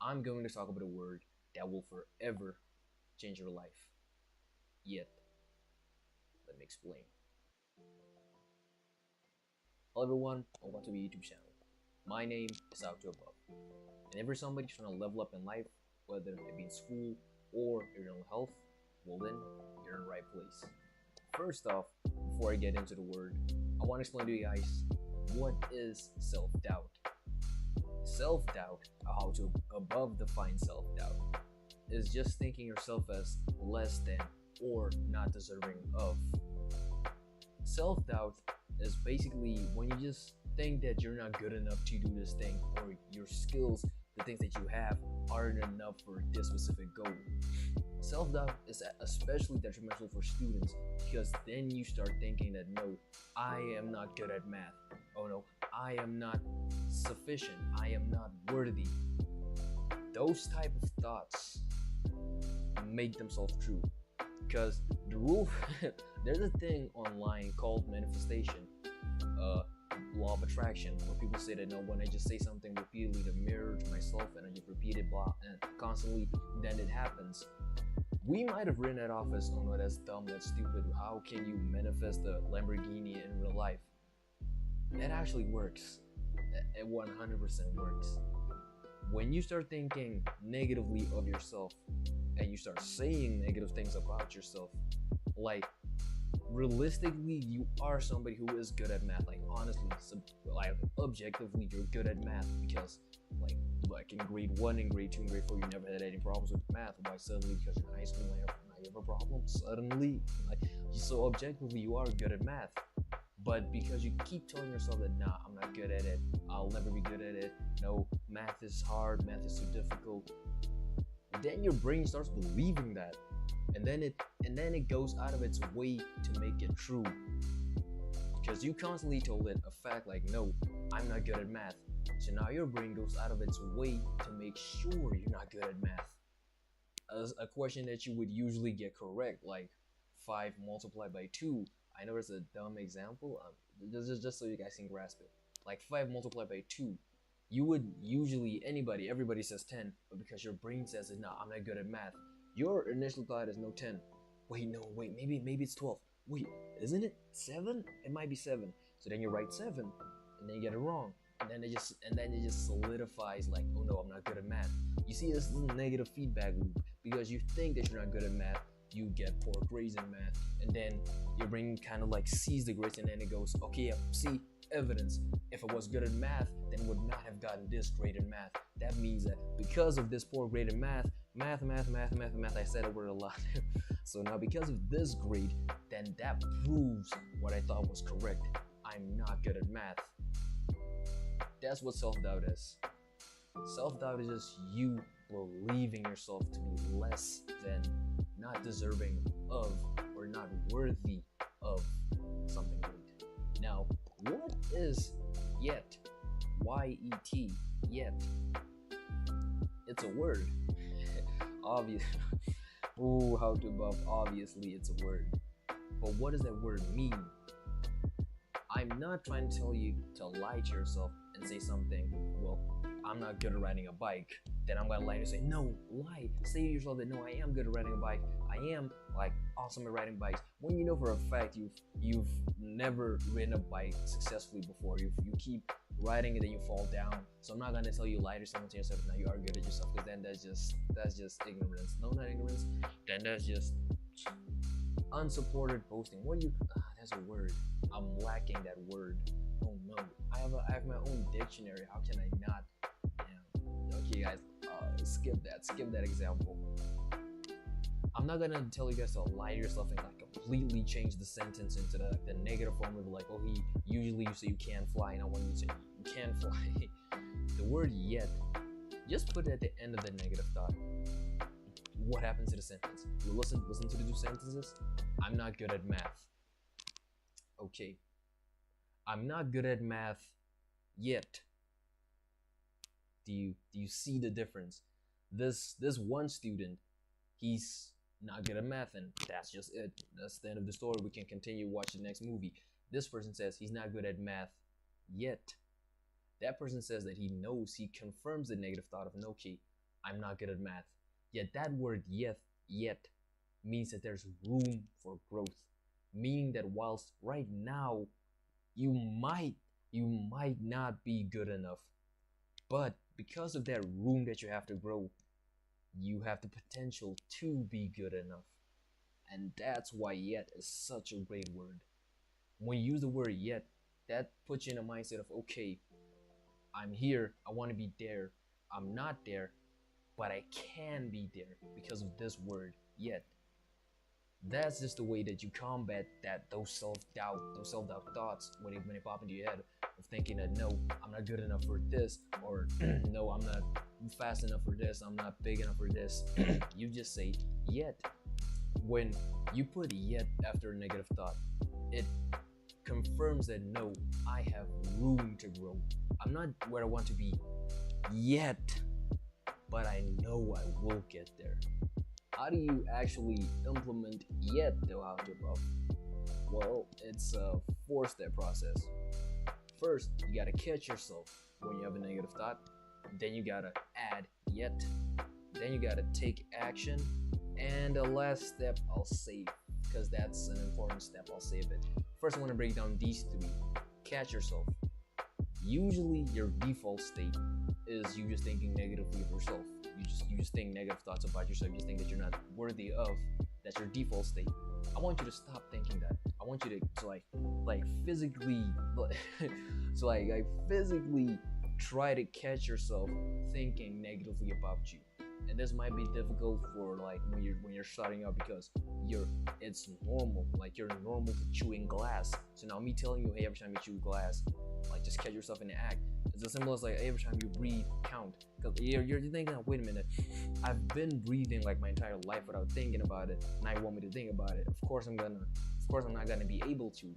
I'm going to talk about a word that will forever change your life. Yet, let me explain. Hello everyone, welcome to my YouTube channel. My name is Out to Above. And if you're somebody trying to level up in life, whether it be in school or your own health, well then, you're in the right place. First off, before I get into the word, I want to explain to you guys what is self-doubt. Self-doubt, how to above define self-doubt, is just thinking yourself as less than or not deserving of. Self-doubt is basically when you just think that you're not good enough to do this thing, or your skills, the things that you have, aren't enough for this specific goal. Self-doubt is especially detrimental for students because then you start thinking that no, I am not good at math. Oh no, I am not sufficient. I am not worthy. Those type of thoughts make themselves true because the rule there's a thing online called manifestation, law of attraction, where people say that no, when I just say something repeatedly to mirror to myself and I just repeat it blah and constantly, then it happens. We might have written it off as, oh no, that's dumb, that's stupid, how can you manifest a Lamborghini in real life? It actually works. It 100% works. When you start thinking negatively of yourself and you start saying negative things about yourself, like realistically you are somebody who is good at math. Like honestly, like objectively you're good at math because like in grade 1 and grade 2 and grade 4 you never had any problems with math. Why suddenly because you're in high school now you have a problem suddenly? Like, so objectively you are good at math, but because you keep telling yourself that nah, I'm not good at it, I'll never be good at it, no, math is hard, math is too difficult, then your brain starts believing that, and then it goes out of its way to make it true because you constantly told it a fact like no, I'm not good at math. So now your brain goes out of its way to make sure you're not good at math. As a question that you would usually get correct, like 5 multiplied by 2. I know it's a dumb example, just so you guys can grasp it. Like 5 multiplied by 2, you would usually, everybody says 10, but because your brain says it, nah, I'm not good at math, your initial thought is no 10. Wait, no, wait, maybe it's 12. Wait, isn't it 7? It might be 7. So then you write 7, and then you get it wrong. And then it just solidifies like, oh no, I'm not good at math. You see this negative feedback loop because you think that you're not good at math, you get poor grades in math, and then your brain kind of like sees the grades and then it goes, okay, yeah, see, evidence. If I was good at math, then would not have gotten this grade in math. That means that because of this poor grade in math, I said a word a lot. So now because of this grade, then that proves what I thought was correct. I'm not good at math. That's what self-doubt is. Self-doubt is just you believing yourself to be less than, not deserving of, or not worthy of something great. Now, what is yet? Y-E-T, yet. It's a word. Obvious. Ooh, how to above. Obviously, it's a word. But what does that word mean? I'm not trying to tell you to lie to yourself and say something, well, I'm not good at riding a bike. Then I'm gonna lie and say, no, lie. Say to yourself that no, I am good at riding a bike. I am like awesome at riding bikes. When you know for a fact you've never ridden a bike successfully before. You keep riding and then you fall down. So I'm not gonna tell you lie to someone to yourself. Now you are good at yourself, because then that's just ignorance. No, not ignorance. Then that's just unsupported boasting. What do you? That's a word. I'm lacking that word. Oh no, I have my own dictionary. How can I not? Yeah. Okay, guys, skip that example. I'm not gonna tell you guys to lie to yourself and like completely change the sentence into the negative form of like, oh, usually you say you can't fly, and I want you to say you can fly. The word yet, just put it at the end of the negative thought. What happens to the sentence? Listen to the 2 sentences. I'm not good at math. Okay. I'm not good at math yet. Do you see the difference? This one student, he's not good at math, and that's just it. That's the end of the story. We can continue watch the next movie. This person says he's not good at math yet. That person says that he knows, he confirms the negative thought of, okay, I'm not good at math. Yet that word yet means that there's room for growth. Meaning that whilst right now you might you might not be good enough, but because of that room that you have to grow, you have the potential to be good enough. And that's why yet is such a great word. When you use the word yet, that puts you in a mindset of okay, I'm here, I want to be there. I'm not there, but I can be there because of this word yet. That's just the way that you combat those self-doubt thoughts when they pop into your head of thinking that no, I'm not good enough for this, or no, I'm not fast enough for this, I'm not big enough for this. You just say yet. When you put yet after a negative thought, it confirms that no, I have room to grow. I'm not where I want to be yet, but I know I will get there. How do you actually implement yet though, algebra? Well, it's a 4-step process. First, you gotta catch yourself when you have a negative thought. Then you gotta add yet. Then you gotta take action. And the last step I'll save, because that's an important step, I'll save it. First, I want to break down these 3. Catch yourself. Usually your default state is you just thinking negatively of yourself. You just think negative thoughts about yourself. You just think that you're not worthy of. That's your default state. I want you to stop thinking that. I want you to like physically so like physically try to catch yourself thinking negatively about you. And this might be difficult for like when you're starting out, because it's normal, like you're normal to chewing glass. So now me telling you, hey, every time you chew glass, like just catch yourself in the act. It's as simple as like every time you breathe, count. Because you're thinking, wait a minute, I've been breathing like my entire life without thinking about it. Now you want me to think about it. Of course I'm not gonna be able to.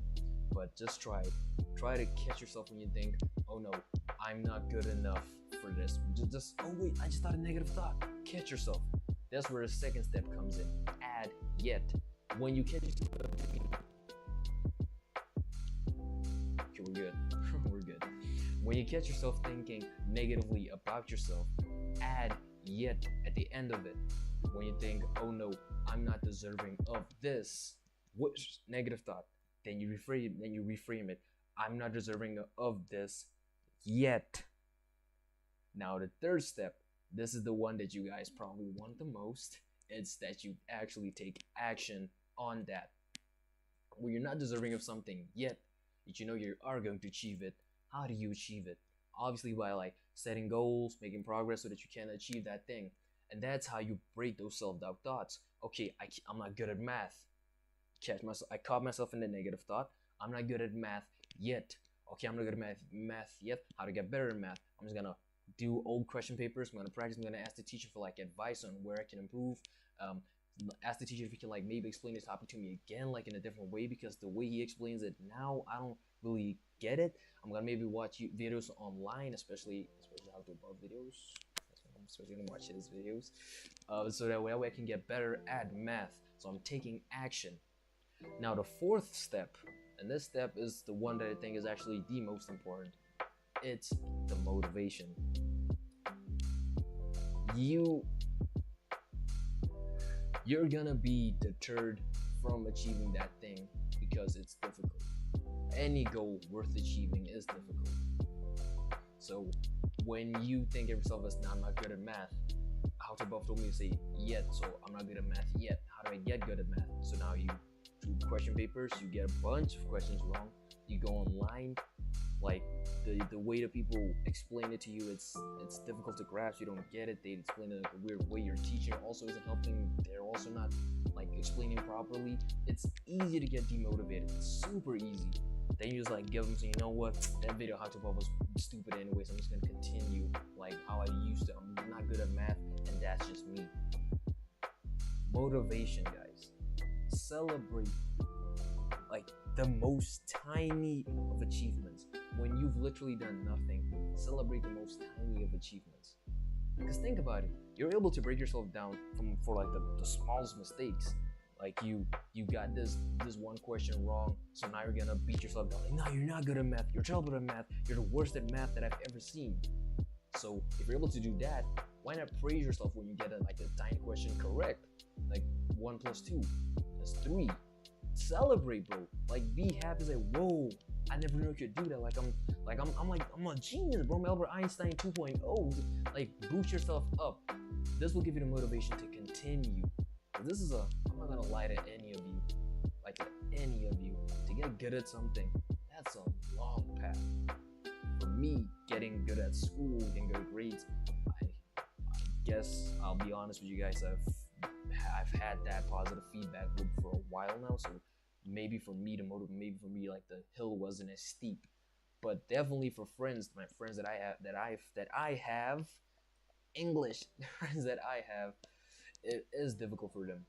But just try to catch yourself when you think, oh no, I'm not good enough for this. Just oh wait, I just thought a negative thought. Catch yourself. That's where the second step comes in. Add yet. When you catch yourself, okay, we're good. We're good. When you catch yourself thinking negatively about yourself, add yet at the end of it. When you think, oh no, I'm not deserving of this, which negative thought, then you reframe it. I'm not deserving of this yet. Now the third step, this is the one that you guys probably want the most. It's that you actually take action on that. When you're not deserving of something yet, but you know you are going to achieve it, how do you achieve it? Obviously by like setting goals, making progress so that you can achieve that thing. And that's how you break those self-doubt thoughts. Okay, I'm not good at math. I caught myself in the negative thought. I'm not good at math yet. Okay, I'm not good at math yet. How to get better at math? I'm just gonna do old question papers. I'm gonna practice. I'm gonna ask the teacher for like advice on where I can improve. Ask the teacher if he can like maybe explain this topic to me again, like in a different way, because the way he explains it now, I don't really get it. I'm gonna maybe watch videos online, especially how to above videos. I'm especially gonna watch his videos, so that way I can get better at math. So I'm taking action. Now the fourth step, and this step is the one that I think is actually the most important. It's the motivation. You're gonna be deterred from achieving that thing because it's difficult. Any goal worth achieving is difficult. So when you think of yourself as, nah, I'm not good at math, how to above told me to say yet, so I'm not good at math yet. How do I get good at math? So now you do question papers, you get a bunch of questions wrong, you go online, like the way that people explain it to you, it's difficult to grasp. You don't get it. They explain it in like a weird way. Your teacher also isn't helping. They're also not like explaining properly. It's easy to get demotivated. It's super easy. Then you just like give them, so you know what, that video how to above was stupid anyway, so I'm just gonna continue like how I used to. I'm not good at math, and that's just me. Motivation, guys. Celebrate like the most tiny of achievements. When you've literally done nothing, celebrate the most tiny of achievements. Because think about it, you're able to break yourself down for like the smallest mistakes. Like you got this one question wrong, so now you're gonna beat yourself down. Like, no, you're not good at math. You're terrible at math. You're the worst at math that I've ever seen. So if you're able to do that, Why not praise yourself when you get a tiny question correct? Like 1 plus 2 is 3. Celebrate, bro. Like be happy. Say, whoa, I never knew I could do that. I'm a genius, bro. Albert Einstein 2.0. Like boost yourself up. This will give you the motivation to continue. This is I'm not gonna lie to any of you, like to any of you, to get good at something, that's a long path. For me, getting good at school, getting good at grades, I guess I'll be honest with you guys, I've had that positive feedback loop for a while now, so maybe for me like the hill wasn't as steep. But definitely for my friends that I have English friends that I have, it is difficult for them.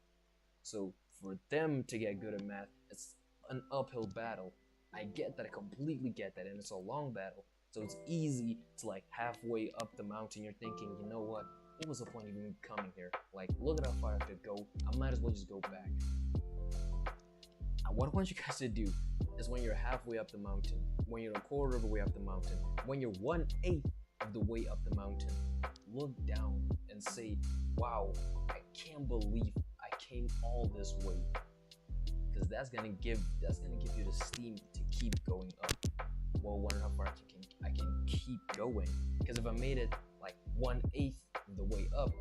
So for them to get good at math, it's an uphill battle. I get that, I completely get that, and it's a long battle. So it's easy to like halfway up the mountain, you're thinking, you know what was the point of even coming here? Like, look at how far I have to go. I might as well just go back. What I want you guys to do is when you're halfway up the mountain, when you're a quarter of the way up the mountain, when you're 1/8 of the way up the mountain, look down and say, wow, I can't believe I came all this way. Because that's gonna give you the steam to keep going up. Well, wonder how far I can keep going. Because if I made it like 1/8 of the way up,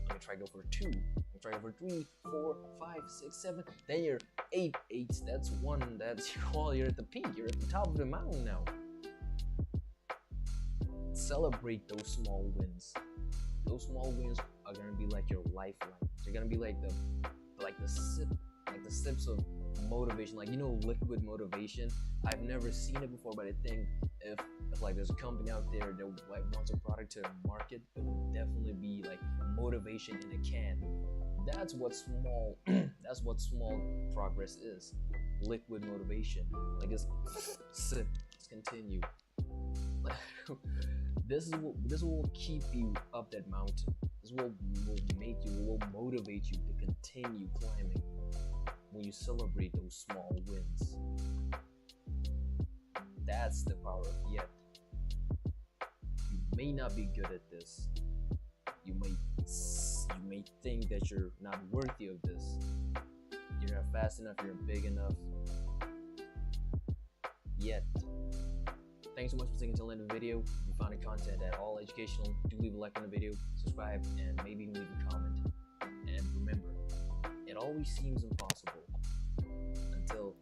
I'm gonna try to go for 2. I'm gonna try to go for 3, 4, 5, 6, 7. Then you're 8/8. That's one. That's you're at the peak. You're at the top of the mountain now. Celebrate those small wins. Those small wins are gonna be like your lifeline. They're gonna be like the sips of motivation. Like, you know, liquid motivation. I've never seen it before, but I think if like there's a company out there that like wants a product to market, it will definitely be like motivation in a can. That's what small progress is. Liquid motivation. Like it's sip, let's continue. This will keep you up that mountain. This will motivate you to continue climbing when you celebrate those small wins. That's the power of yet. You may not be good at this. You may think that you're not worthy of this. You're not fast enough, you're not big enough. Yet. Thanks so much for sticking till the end of the video. If you found the content at all educational, do leave a like on the video, subscribe, and maybe even leave a comment. And remember, it always seems impossible until